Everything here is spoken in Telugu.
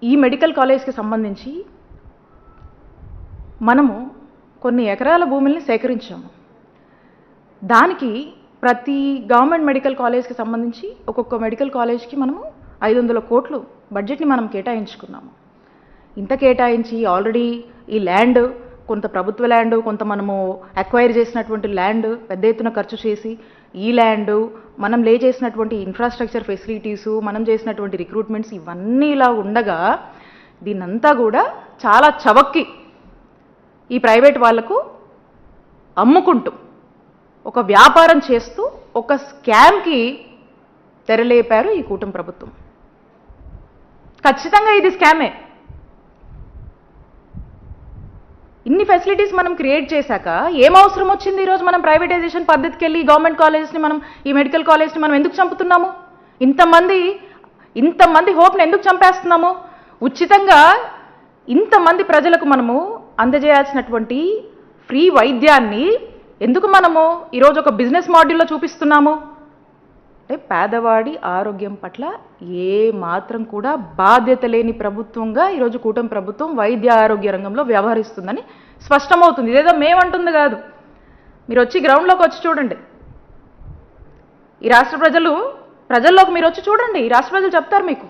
ఈ మెడికల్ కాలేజ్కి సంబంధించి మనము కొన్ని ఎకరాల భూముల్ని సేకరించాము. దానికి ప్రతి గవర్నమెంట్ మెడికల్ కాలేజ్కి సంబంధించి ఒక్కొక్క మెడికల్ కాలేజ్కి మనము 500 కోట్లు బడ్జెట్ని మనం కేటాయించుకున్నాము. ఇంత కేటాయించి ఆల్రెడీ ఈ ల్యాండ్ కొంత ప్రభుత్వ ల్యాండ్, కొంత మనము అక్వైర్ చేసినటువంటి ల్యాండ్ పెద్ద ఎత్తున ఖర్చు చేసి ఈ ల్యాండ్ మనం లే చేసినటువంటి ఇన్ఫ్రాస్ట్రక్చర్ ఫెసిలిటీసు, మనం చేసినటువంటి రిక్రూట్మెంట్స్ ఇవన్నీ ఇలా ఉండగా దీన్నంతా కూడా చాలా చవక్కి ఈ ప్రైవేట్ వాళ్లకు అమ్ముకుంటూ ఒక వ్యాపారం చేస్తూ ఒక స్కామ్కి తెరలేపారు ఈ కూటమి ప్రభుత్వం. ఖచ్చితంగా ఇది స్కామే. ఇన్ని ఫెసిలిటీస్ మనం క్రియేట్ చేశాక ఏం అవసరం వచ్చింది ఈరోజు మనం ప్రైవేటైజేషన్ పద్ధతికి వెళ్ళి గవర్నమెంట్ కాలేజ్ని మనం ఈ మెడికల్ కాలేజ్ని మనం ఎందుకు చంపుతున్నాము? ఇంతమంది హోప్ని ఎందుకు చంపేస్తున్నాము? ఉచితంగా ఇంతమంది ప్రజలకు మనము అందజేయాల్సినటువంటి ఫ్రీ వైద్యాన్ని ఎందుకు మనము ఈరోజు ఒక బిజినెస్ మోడల్లో చూపిస్తున్నాము? అంటే పేదవాడి ఆరోగ్యం పట్ల ఏ మాత్రం కూడా బాధ్యత లేని ప్రభుత్వంగా ఈరోజు కూటమి ప్రభుత్వం వైద్య ఆరోగ్య రంగంలో వ్యవహరిస్తుందని స్పష్టమవుతుంది. ఇదేదో మేమంటుంది కాదు. మీరు వచ్చి గ్రౌండ్లోకి వచ్చి చూడండి. ఈ రాష్ట్ర ప్రజల్లోకి మీరు వచ్చి చూడండి. ఈ రాష్ట్ర ప్రజలు చెప్తారు మీకు.